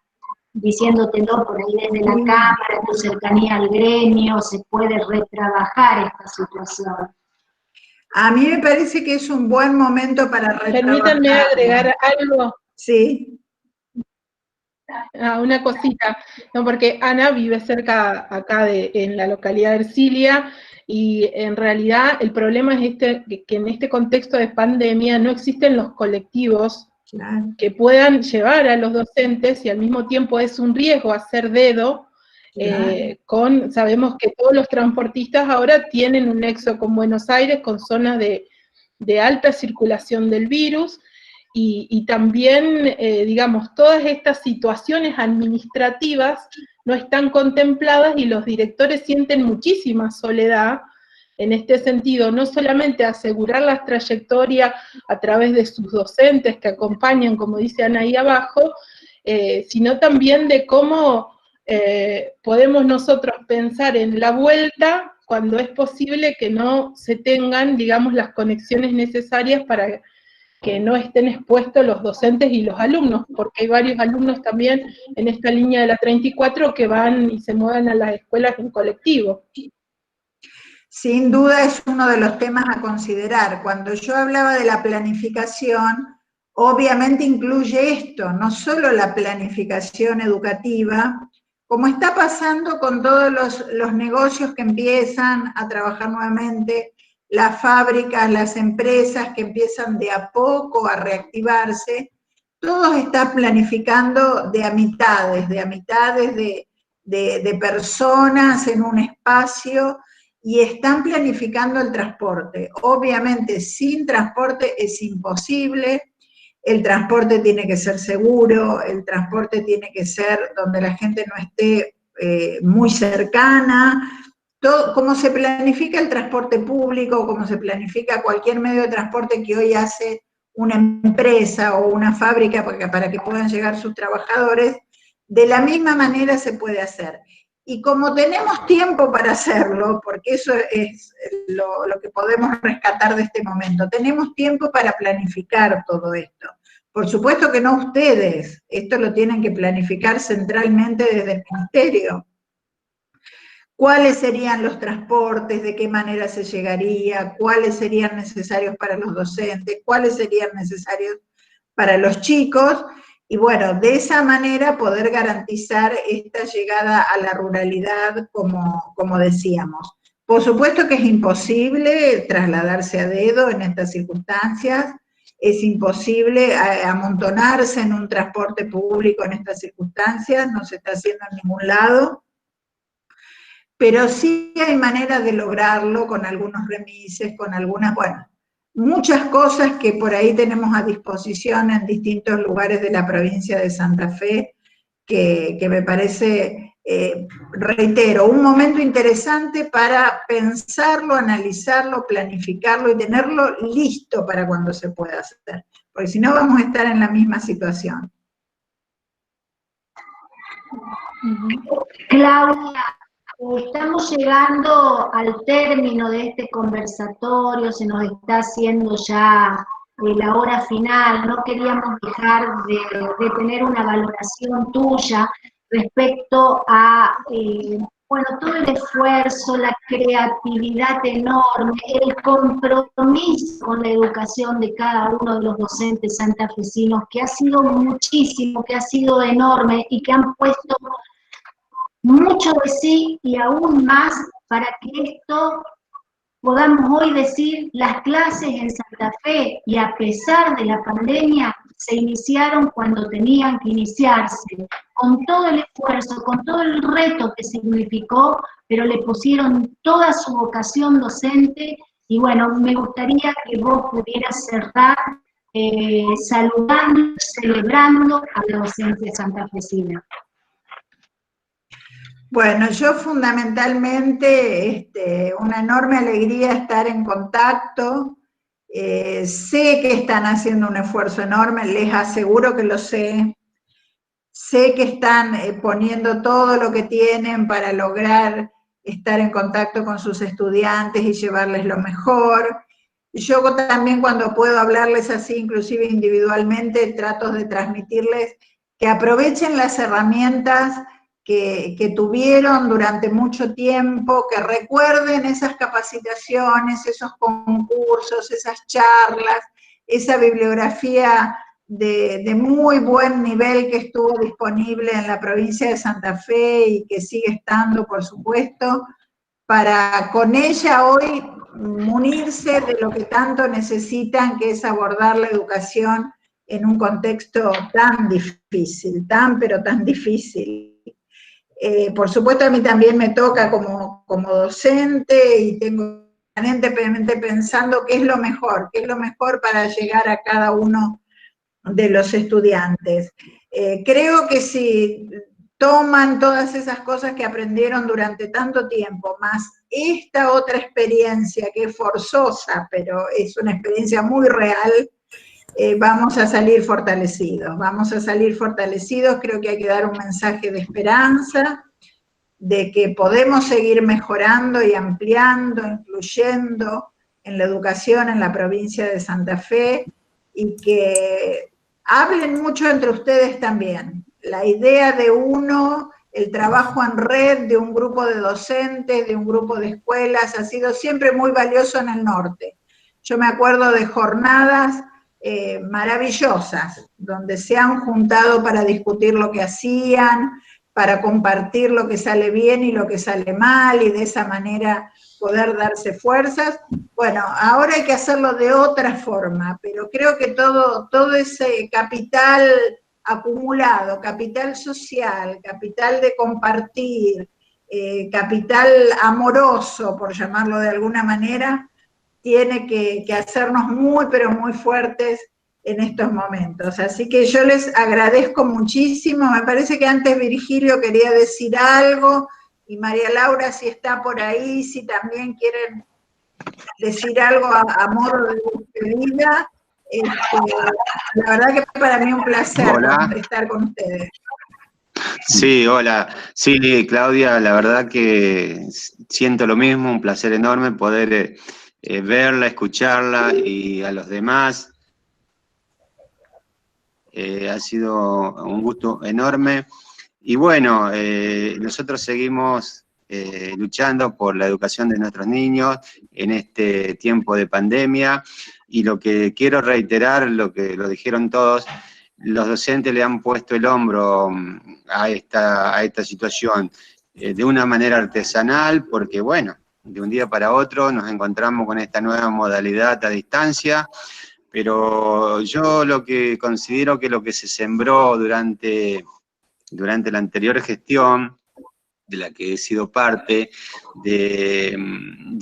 Speaker 6: diciéndotelo por ahí desde la Cámara, tu cercanía al gremio, se puede retrabajar esta situación.
Speaker 1: A mí me parece que es un buen momento para retrabajar.
Speaker 2: Permítanme agregar algo.
Speaker 1: Sí.
Speaker 2: Una cosita, no, porque Ana vive cerca acá en la localidad de Ercilia, y en realidad el problema es que en este contexto de pandemia no existen los colectivos que puedan llevar a los docentes, y al mismo tiempo es un riesgo hacer dedo. Sabemos que todos los transportistas ahora tienen un nexo con Buenos Aires, con zonas de alta circulación del virus, y también, digamos, todas estas situaciones administrativas no están contempladas, y los directores sienten muchísima soledad en este sentido, no solamente asegurar las trayectorias a través de sus docentes que acompañan, como dice Ana ahí abajo, sino también de cómo podemos nosotros pensar en la vuelta cuando es posible que no se tengan, digamos, las conexiones necesarias para que no estén expuestos los docentes y los alumnos, porque hay varios alumnos también en esta línea de la 34 que van y se mueven a las escuelas en colectivo.
Speaker 1: Sin duda es uno de los temas a considerar. Cuando yo hablaba de la planificación, obviamente incluye esto, no solo la planificación educativa, como está pasando con todos los negocios que empiezan a trabajar nuevamente, las fábricas, las empresas que empiezan de a poco a reactivarse, todos están planificando de a mitades de personas en un espacio, y están planificando el transporte. Obviamente sin transporte es imposible, el transporte tiene que ser seguro, el transporte tiene que ser donde la gente no esté muy cercana. Todo, como se planifica el transporte público, como se planifica cualquier medio de transporte que hoy hace una empresa o una fábrica para que puedan llegar sus trabajadores, de la misma manera se puede hacer. Y como tenemos tiempo para hacerlo, porque eso es lo que podemos rescatar de este momento, tenemos tiempo para planificar todo esto. Por supuesto que no ustedes, esto lo tienen que planificar centralmente desde el Ministerio. ¿Cuáles serían los transportes? ¿De qué manera se llegaría? ¿Cuáles serían necesarios para los docentes? ¿Cuáles serían necesarios para los chicos? Y bueno, de esa manera poder garantizar esta llegada a la ruralidad, como decíamos. Por supuesto que es imposible trasladarse a dedo en estas circunstancias, es imposible amontonarse en un transporte público en estas circunstancias, no se está haciendo en ningún lado, pero sí hay maneras de lograrlo con algunos remises, con algunas, bueno, muchas cosas que por ahí tenemos a disposición en distintos lugares de la provincia de Santa Fe, que me parece reitero, un momento interesante para pensarlo, analizarlo, planificarlo y tenerlo listo para cuando se pueda hacer, porque si no vamos a estar en la misma situación.
Speaker 6: Claudia, estamos llegando al término de este conversatorio, se nos está haciendo ya la hora final, no queríamos dejar de tener una valoración tuya respecto a bueno, todo el esfuerzo, la creatividad enorme, el compromiso con la educación de cada uno de los docentes santafesinos, que ha sido muchísimo, que ha sido enorme y que han puesto mucho de sí y aún más para que esto podamos hoy decir las clases en Santa Fe, y a pesar de la pandemia, se iniciaron cuando tenían que iniciarse, con todo el esfuerzo, con todo el reto que significó, pero le pusieron toda su vocación docente, y bueno, me gustaría que vos pudieras cerrar saludando, celebrando a la docencia santafesina.
Speaker 1: Bueno, yo fundamentalmente, una enorme alegría estar en contacto. Sé que están haciendo un esfuerzo enorme, les aseguro que lo sé. Sé que están poniendo todo lo que tienen para lograr estar en contacto con sus estudiantes y llevarles lo mejor. Yo también, cuando puedo hablarles así, inclusive individualmente, trato de transmitirles que aprovechen las herramientas que tuvieron durante mucho tiempo, que recuerden esas capacitaciones, esos concursos, esas charlas, esa bibliografía de muy buen nivel que estuvo disponible en la provincia de Santa Fe y que sigue estando, por supuesto, para con ella hoy munirse de lo que tanto necesitan, que es abordar la educación en un contexto tan difícil, pero tan difícil. Por supuesto, a mí también me toca como docente y tengo permanentemente pensando qué es lo mejor para llegar a cada uno de los estudiantes. Creo que si toman todas esas cosas que aprendieron durante tanto tiempo, más esta otra experiencia que es forzosa, pero es una experiencia muy real, vamos a salir fortalecidos, creo que hay que dar un mensaje de esperanza, de que podemos seguir mejorando y ampliando, incluyendo en la educación en la provincia de Santa Fe, y que hablen mucho entre ustedes también. La idea de el trabajo en red de un grupo de docentes, de un grupo de escuelas, ha sido siempre muy valioso en el norte. Yo me acuerdo de jornadas maravillosas, donde se han juntado para discutir lo que hacían, para compartir lo que sale bien y lo que sale mal, y de esa manera poder darse fuerzas. Bueno, ahora hay que hacerlo de otra forma, pero creo que todo ese capital acumulado, capital social, capital de compartir, capital amoroso, por llamarlo de alguna manera, tiene que hacernos muy, pero muy fuertes en estos momentos. Así que yo les agradezco muchísimo. Me parece que antes Virgilio quería decir algo, y María Laura, si está por ahí, si también quieren decir algo a modo de despedida. La verdad que para mí es un placer estar con ustedes.
Speaker 8: Sí, hola. Sí, Claudia, la verdad que siento lo mismo, un placer enorme poder verla, escucharla, y a los demás. Ha sido un gusto enorme. Y bueno, nosotros seguimos luchando por la educación de nuestros niños en este tiempo de pandemia, y lo que quiero reiterar, lo que lo dijeron todos, los docentes le han puesto el hombro a esta situación de una manera artesanal, porque bueno, de un día para otro nos encontramos con esta nueva modalidad a distancia, pero yo lo que considero que lo que se sembró durante la anterior gestión, de la que he sido parte, de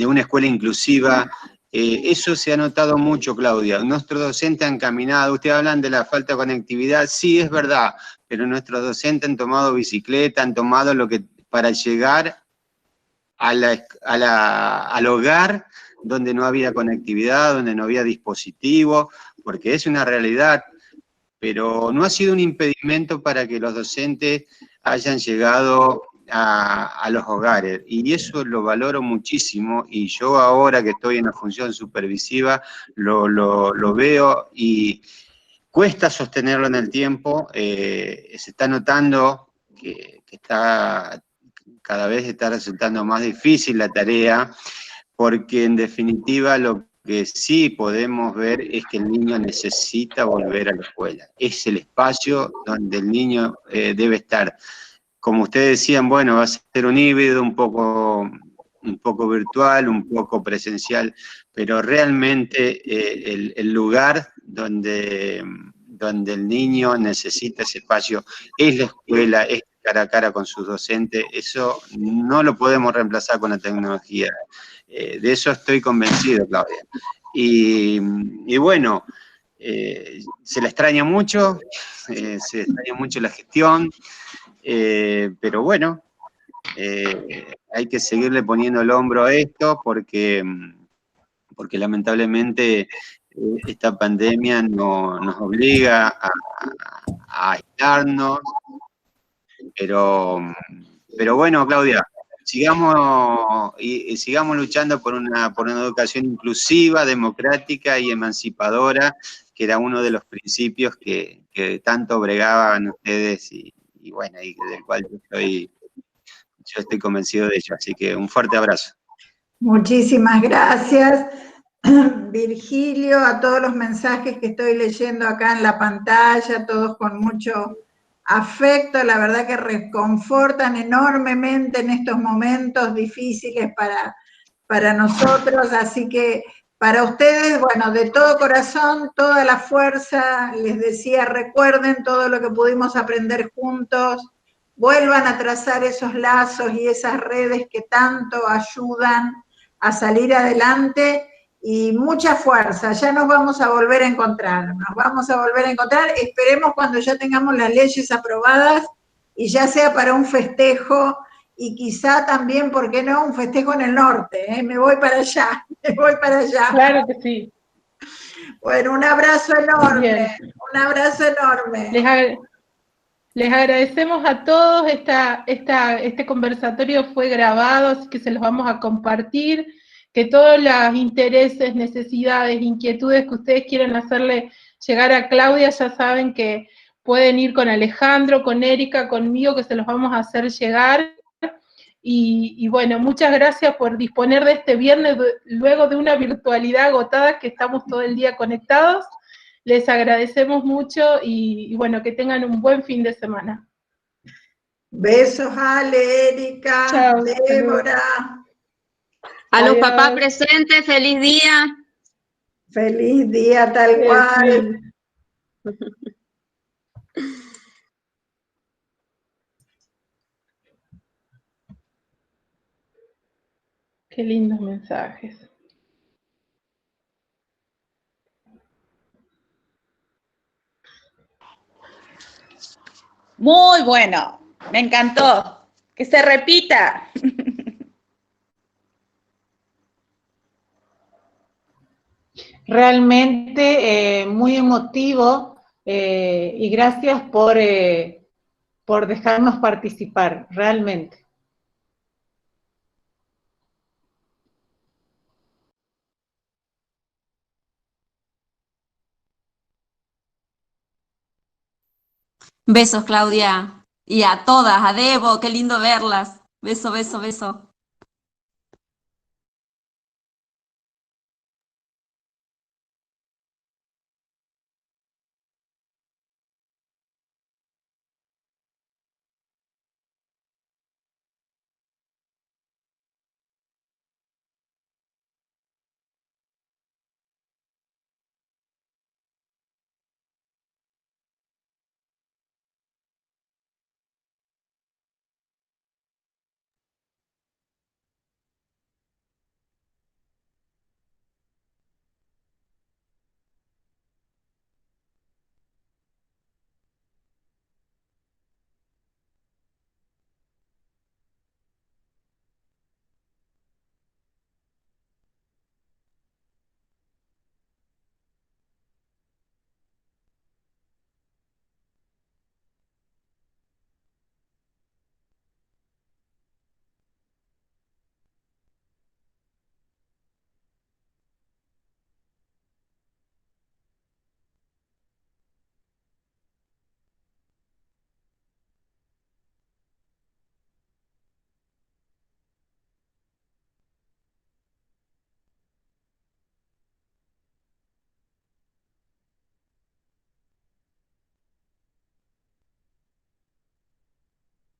Speaker 8: una escuela inclusiva, eso se ha notado mucho, Claudia. Nuestros docentes han caminado, ustedes hablan de la falta de conectividad, sí, es verdad, pero nuestros docentes han tomado bicicleta, han tomado lo que para llegar al hogar donde no había conectividad, donde no había dispositivo, porque es una realidad, pero no ha sido un impedimento para que los docentes hayan llegado a los hogares, y eso lo valoro muchísimo, y yo ahora que estoy en la función supervisiva lo veo y cuesta sostenerlo en el tiempo. Se está notando que cada vez está resultando más difícil la tarea, porque en definitiva lo que sí podemos ver es que el niño necesita volver a la escuela. Es el espacio donde el niño debe estar. Como ustedes decían, bueno, va a ser un híbrido, un poco virtual, un poco presencial, pero realmente el lugar donde el niño necesita ese espacio es la escuela, es cara a cara con sus docentes. Eso no lo podemos reemplazar con la tecnología. De eso estoy convencido, Claudia. Y bueno, se la extraña mucho, se extraña mucho la gestión, pero bueno, hay que seguirle poniendo el hombro a esto porque lamentablemente esta pandemia nos obliga a aislarnos, pero bueno, Claudia, sigamos luchando por una educación inclusiva, democrática y emancipadora, que era uno de los principios que tanto bregaban ustedes y bueno, y del cual yo estoy convencido de ello. Así que un fuerte abrazo.
Speaker 1: Muchísimas gracias, Virgilio, a todos los mensajes que estoy leyendo acá en la pantalla, todos con mucho afecto, la verdad que reconfortan enormemente en estos momentos difíciles para nosotros, así que para ustedes, bueno, de todo corazón, toda la fuerza, les decía, recuerden todo lo que pudimos aprender juntos, vuelvan a trazar esos lazos y esas redes que tanto ayudan a salir adelante, y mucha fuerza. Ya nos vamos a volver a encontrar, esperemos cuando ya tengamos las leyes aprobadas y ya sea para un festejo, y quizá también, ¿por qué no?, un festejo en el norte, ¿eh? Me voy para allá.
Speaker 2: Claro que sí.
Speaker 1: Bueno, un abrazo enorme,
Speaker 2: Bien.
Speaker 1: un abrazo enorme.
Speaker 2: Les agradecemos a todos, este conversatorio fue grabado, así que se los vamos a compartir, que todos los intereses, necesidades, inquietudes que ustedes quieran hacerle llegar a Claudia, ya saben que pueden ir con Alejandro, con Erika, conmigo, que se los vamos a hacer llegar. Y bueno, muchas gracias por disponer de este viernes, luego de una virtualidad agotada, que estamos todo el día conectados. Les agradecemos mucho y bueno, que tengan un buen fin de semana.
Speaker 1: Besos, Ale, Erika,
Speaker 2: Chao,
Speaker 1: Débora.
Speaker 3: A los
Speaker 2: Adiós.
Speaker 3: papás presentes, feliz día.
Speaker 1: Feliz día, tal cual.
Speaker 2: Qué lindos mensajes.
Speaker 9: Muy bueno, me encantó. Que se repita.
Speaker 10: Realmente muy emotivo, y gracias por dejarnos participar, realmente.
Speaker 11: Besos, Claudia. Y a todas, a Debo, qué lindo verlas. Beso, beso, beso.